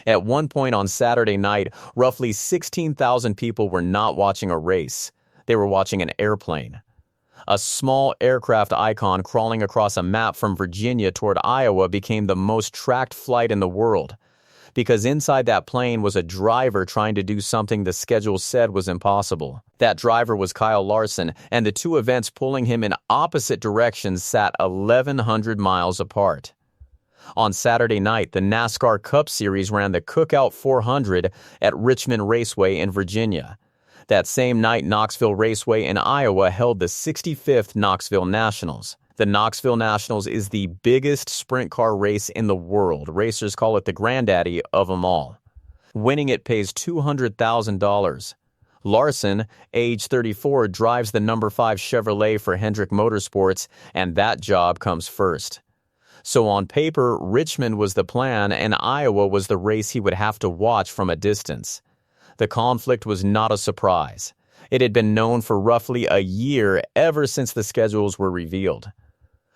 At one point on Saturday night, roughly 16,000 people were not watching a race. They were watching an airplane. A small aircraft icon crawling across a map from Virginia toward Iowa became the most tracked flight in the world, because inside that plane was a driver trying to do something the schedule said was impossible. That driver was Kyle Larson, and the two events pulling him in opposite directions sat 1,100 miles apart. On Saturday night, the NASCAR Cup Series ran the Cookout 400 at Richmond Raceway in Virginia. That same night, Knoxville Raceway in Iowa held the 65th Knoxville Nationals. The Knoxville Nationals is the biggest sprint car race in the world. Racers call it the granddaddy of them all. Winning it pays $200,000. Larson, age 34, drives the number 5 Chevrolet for Hendrick Motorsports, and that job comes first. So on paper, Richmond was the plan, and Iowa was the race he would have to watch from a distance. The conflict was not a surprise. It had been known for roughly a year, ever since the schedules were revealed.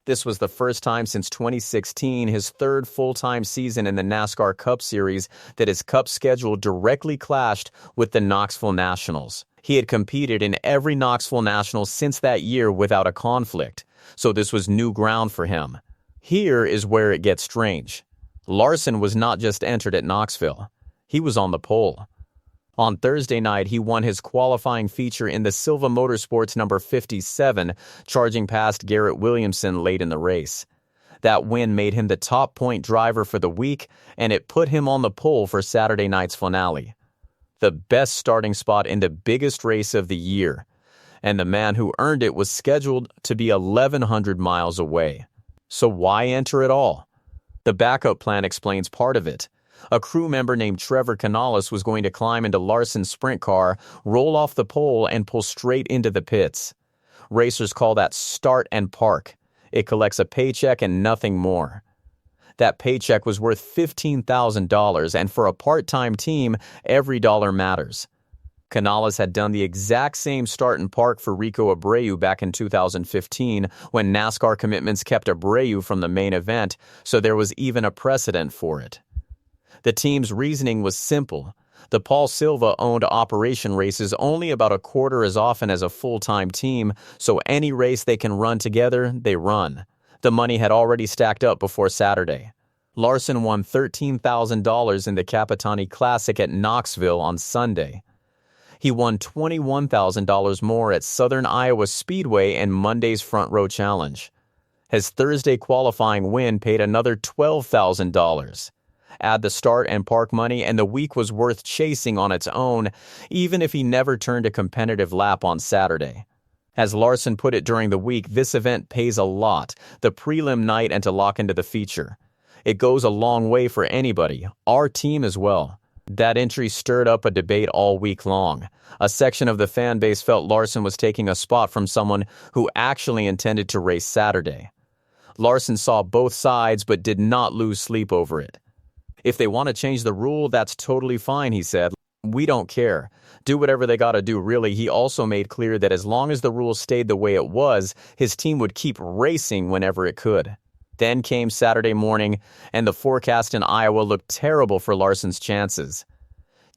This was the first time since 2016, his third full-time season in the NASCAR Cup Series, that his Cup schedule directly clashed with the Knoxville Nationals. He had competed in every Knoxville National since that year without a conflict, so this was new ground for him. Here is where it gets strange. Larson was not just entered at Knoxville. He was on the pole. On Thursday night, he won his qualifying feature in the Silva Motorsports number 57, charging past Garrett Williamson late in the race. That win made him the top point driver for the week, and it put him on the pole for Saturday night's finale. The best starting spot in the biggest race of the year, and the man who earned it was scheduled to be 1,100 miles away. So why enter at all? The backup plan explains part of it. A crew member named Trevor Canales was going to climb into Larson's sprint car, roll off the pole, and pull straight into the pits. Racers call that start and park. It collects a paycheck and nothing more. That paycheck was worth $15,000, and for a part-time team, every dollar matters. Canales had done the exact same start and park for Rico Abreu back in 2015, when NASCAR commitments kept Abreu from the main event, so there was even a precedent for it. The team's reasoning was simple. The Paul Silva-owned operation races only about a quarter as often as a full-time team, so any race they can run together, they run. The money had already stacked up before Saturday. Larson won $13,000 in the Capitani Classic at Knoxville on Sunday. He won $21,000 more at Southern Iowa Speedway and Monday's Front Row Challenge. His Thursday qualifying win paid another $12,000. Add the start and park money, and the week was worth chasing on its own, even if he never turned a competitive lap on Saturday. As Larson put it during the week, this event pays a lot, the prelim night and to lock into the feature. It goes a long way for anybody, our team as well. That entry stirred up a debate all week long. A section of the fan base felt Larson was taking a spot from someone who actually intended to race Saturday. Larson saw both sides but did not lose sleep over it. If they want to change the rule, that's totally fine, he said. We don't care. Do whatever they got to do, really. He also made clear that as long as the rule stayed the way it was, his team would keep racing whenever it could. Then came Saturday morning, and the forecast in Iowa looked terrible for Larson's chances.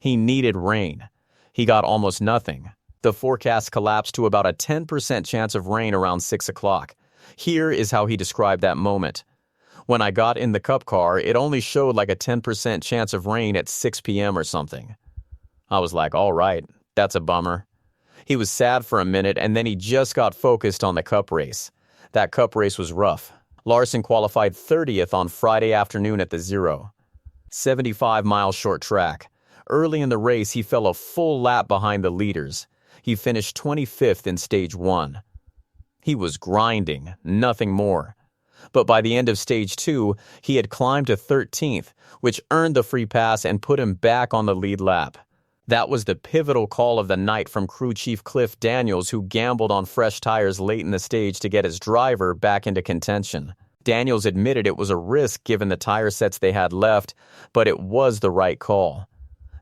He needed rain. He got almost nothing. The forecast collapsed to about a 10% chance of rain around 6 o'clock. Here is how he described that moment. When I got in the Cup car, it only showed like a 10% chance of rain at 6 p.m. or something. I was like, all right, that's a bummer. He was sad for a minute, and then he just got focused on the Cup race. That Cup race was rough. Larson qualified 30th on Friday afternoon at the Zero. 75-mile short track. Early in the race, he fell a full lap behind the leaders. He finished 25th in Stage 1. He was grinding, nothing more. But by the end of Stage 2, he had climbed to 13th, which earned the free pass and put him back on the lead lap. That was the pivotal call of the night from crew chief Cliff Daniels, who gambled on fresh tires late in the stage to get his driver back into contention. Daniels admitted it was a risk given the tire sets they had left, but it was the right call.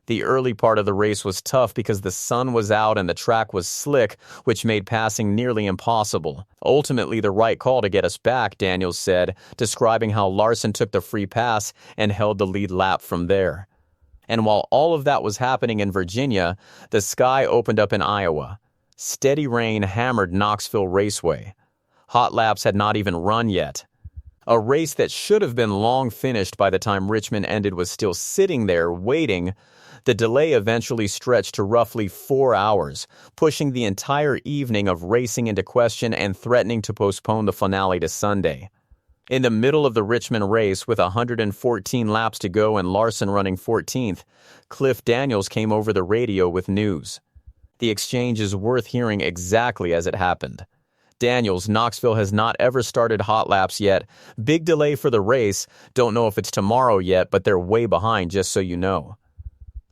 The early part of the race was tough because the sun was out and the track was slick, which made passing nearly impossible. Ultimately, the right call to get us back, Daniels said, describing how Larson took the free pass and held the lead lap from there. And while all of that was happening in Virginia, the sky opened up in Iowa. Steady rain hammered Knoxville Raceway. Hot laps had not even run yet. A race that should have been long finished by the time Richmond ended was still sitting there, waiting. The delay eventually stretched to roughly 4 hours, pushing the entire evening of racing into question and threatening to postpone the finale to Sunday. In the middle of the Richmond race, with 114 laps to go and Larson running 14th, Cliff Daniels came over the radio with news. The exchange is worth hearing exactly as it happened. Daniels, Knoxville has not ever started hot laps yet. Big delay for the race. Don't know if it's tomorrow yet, but they're way behind, just so you know.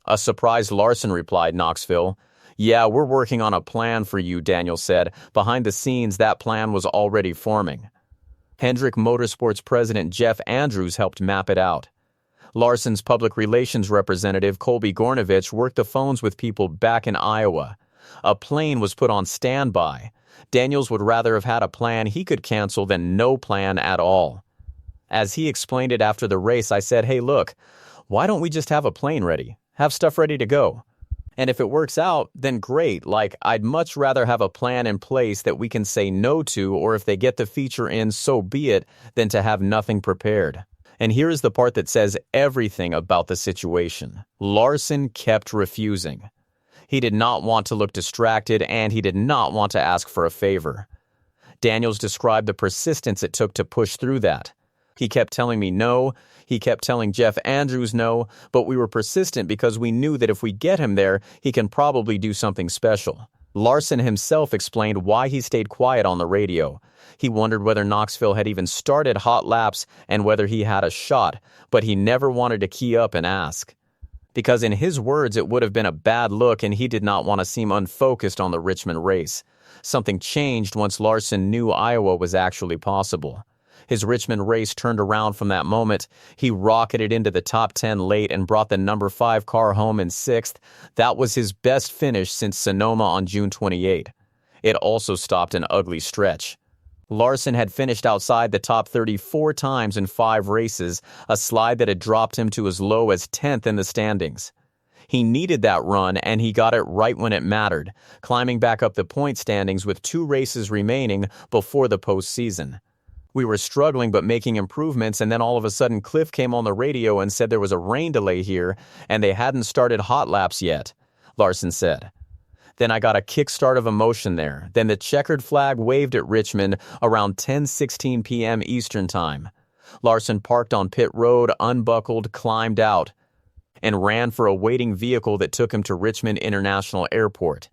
A surprised Larson replied, Knoxville. Yeah, we're working on a plan for you, Daniels said. Behind the scenes, that plan was already forming. Hendrick Motorsports president Jeff Andrews helped map it out. Larson's public relations representative Colby Gornovich worked the phones with people back in Iowa. A plane was put on standby. Daniels would rather have had a plan he could cancel than no plan at all. As he explained it after the race, I said, hey, look, why don't we just have a plane ready? Have stuff ready to go. And if it works out, then great. Like, I'd much rather have a plan in place that we can say no to, or if they get the feature in, so be it, than to have nothing prepared. And here is the part that says everything about the situation. Larson kept refusing. He did not want to look distracted, and he did not want to ask for a favor. Daniels described the persistence it took to push through that. He kept telling me no, he kept telling Jeff Andrews no, but we were persistent because we knew that if we get him there, he can probably do something special. Larson himself explained why he stayed quiet on the radio. He wondered whether Knoxville had even started hot laps and whether he had a shot, but he never wanted to key up and ask. Because in his words, it would have been a bad look and he did not want to seem unfocused on the Richmond race. Something changed once Larson knew Iowa was actually possible. His Richmond race turned around from that moment. He rocketed into the top 10 late and brought the number 5 car home in 6th. That was his best finish since Sonoma on June 28. It also stopped an ugly stretch. Larson had finished outside the top 30 4 times in 5 races, a slide that had dropped him to as low as 10th in the standings. He needed that run, and he got it right when it mattered, climbing back up the point standings with 2 races remaining before the postseason. We were struggling but making improvements, and then all of a sudden Cliff came on the radio and said there was a rain delay here and they hadn't started hot laps yet, Larson said. Then I got a kickstart of emotion there. Then the checkered flag waved at Richmond around 10:16 p.m. Eastern Time. Larson parked on pit road, unbuckled, climbed out, and ran for a waiting vehicle that took him to Richmond International Airport.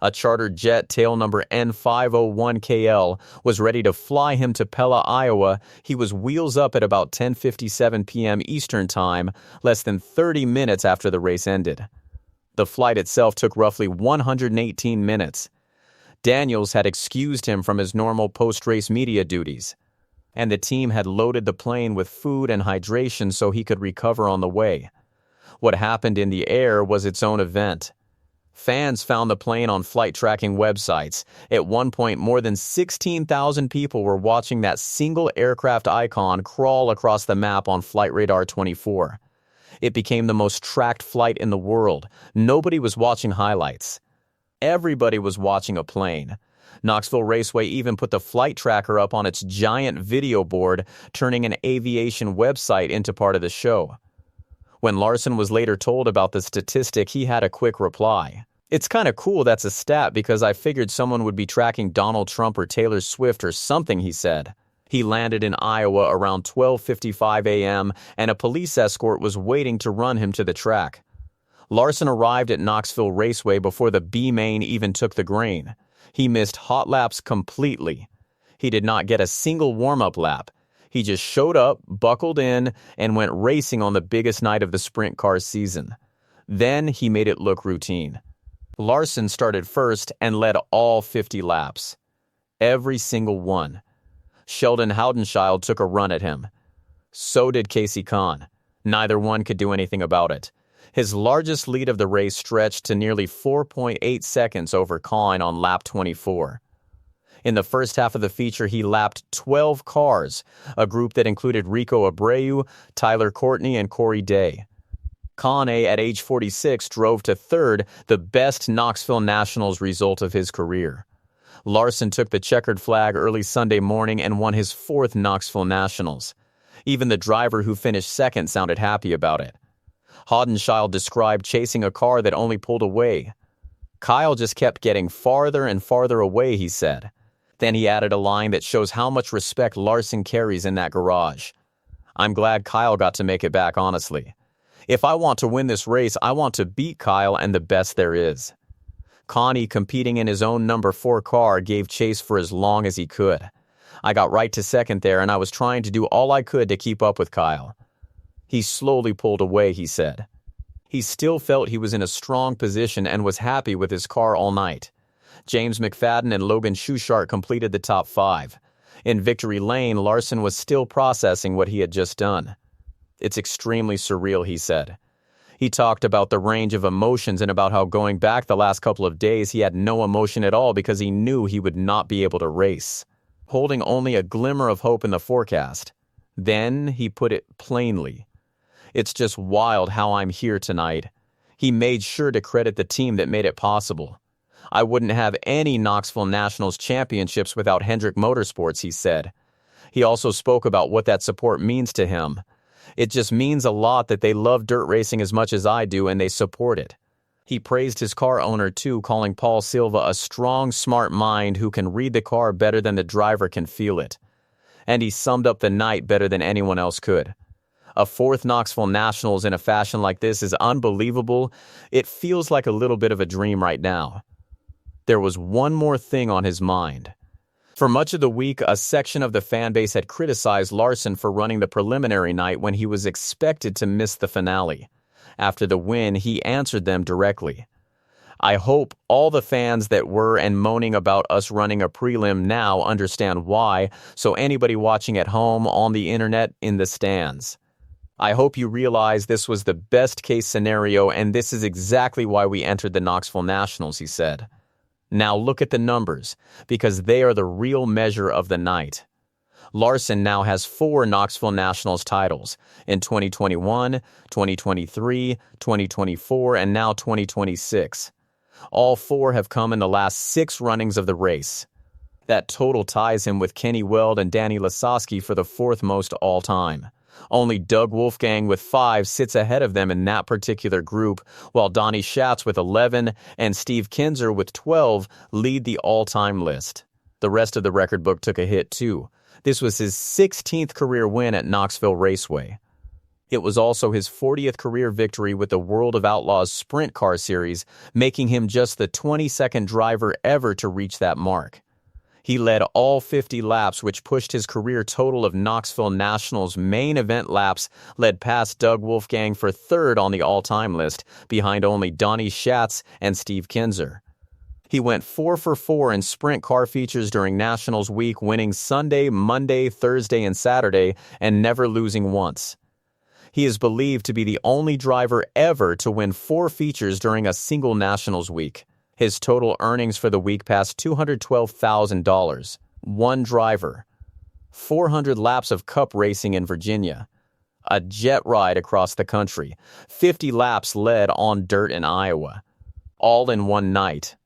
A chartered jet, tail number N501KL, was ready to fly him to Pella, Iowa. He was wheels up at about 10:57 p.m. Eastern Time, less than 30 minutes after the race ended. The flight itself took roughly 118 minutes. Daniels had excused him from his normal post-race media duties, and the team had loaded the plane with food and hydration so he could recover on the way. What happened in the air was its own event. Fans found the plane on flight tracking websites. At one point, more than 16,000 people were watching that single aircraft icon crawl across the map on Flight Radar 24. It became the most tracked flight in the world. Nobody was watching highlights. Everybody was watching a plane. Knoxville Raceway even put the flight tracker up on its giant video board, turning an aviation website into part of the show. When Larson was later told about the statistic, he had a quick reply. It's kind of cool that's a stat because I figured someone would be tracking Donald Trump or Taylor Swift or something, he said. He landed in Iowa around 12:55 a.m. and a police escort was waiting to run him to the track. Larson arrived at Knoxville Raceway before the B main even took the grain. He missed hot laps completely. He did not get a single warm-up lap. He just showed up, buckled in, and went racing on the biggest night of the sprint car season. Then he made it look routine. Larson started first and led all 50 laps. Every single one. Sheldon Haudenschild took a run at him. So did Casey Kahn. Neither one could do anything about it. His largest lead of the race stretched to nearly 4.8 seconds over Kahn on lap 24. In the first half of the feature, he lapped 12 cars, a group that included Rico Abreu, Tyler Courtney, and Corey Day. Kane, at age 46, drove to third, the best Knoxville Nationals result of his career. Larson took the checkered flag early Sunday morning and won his fourth Knoxville Nationals. Even the driver who finished second sounded happy about it. Haudenschild described chasing a car that only pulled away. Kyle just kept getting farther and farther away, he said. Then he added a line that shows how much respect Larson carries in that garage. I'm glad Kyle got to make it back, honestly. If I want to win this race, I want to beat Kyle and the best there is. Connie, competing in his own number 4 car, gave chase for as long as he could. I got right to second there, and I was trying to do all I could to keep up with Kyle. He slowly pulled away, he said. He still felt he was in a strong position and was happy with his car all night. James McFadden and Logan Schuchart completed the top 5. In victory lane, Larson was still processing what he had just done. It's extremely surreal, he said. He talked about the range of emotions and about how going back the last couple of days he had no emotion at all because he knew he would not be able to race, holding only a glimmer of hope in the forecast. Then he put it plainly. It's just wild how I'm here tonight. He made sure to credit the team that made it possible. I wouldn't have any Knoxville Nationals championships without Hendrick Motorsports, he said. He also spoke about what that support means to him. It just means a lot that they love dirt racing as much as I do and they support it. He praised his car owner too, calling Paul Silva a strong, smart mind who can read the car better than the driver can feel it. And he summed up the night better than anyone else could. A 4th Knoxville Nationals in a fashion like this is unbelievable. It feels like a little bit of a dream right now. There was one more thing on his mind. For much of the week, a section of the fan base had criticized Larson for running the preliminary night when he was expected to miss the finale. After the win, he answered them directly. I hope all the fans that were and moaning about us running a prelim now understand why, so anybody watching at home, on the internet, in the stands. I hope you realize this was the best case scenario and this is exactly why we entered the Knoxville Nationals, he said. Now look at the numbers, because they are the real measure of the night. Larson now has 4 Knoxville Nationals titles in 2021, 2023, 2024, and now 2026. All 4 have come in the last 6 runnings of the race. That total ties him with Kenny Weld and Danny Lasowski for the 4th most all-time. Only Doug Wolfgang with 5 sits ahead of them in that particular group, while Donnie Schatz with 11 and Steve Kinzer with 12 lead the all-time list. The rest of the record book took a hit too. This was his 16th career win at Knoxville Raceway. It was also his 40th career victory with the World of Outlaws Sprint Car Series, making him just the 22nd driver ever to reach that mark. He led all 50 laps, which pushed his career total of Knoxville Nationals main event laps, led past Doug Wolfgang for 3rd on the all-time list, behind only Donnie Schatz and Steve Kinzer. He went 4 for 4 in sprint car features during Nationals Week, winning Sunday, Monday, Thursday, and Saturday, and never losing once. He is believed to be the only driver ever to win 4 features during a single Nationals Week. His total earnings for the week passed $212,000. 1 driver. 400 laps of cup racing in Virginia. A jet ride across the country. 50 laps led on dirt in Iowa. All in one night.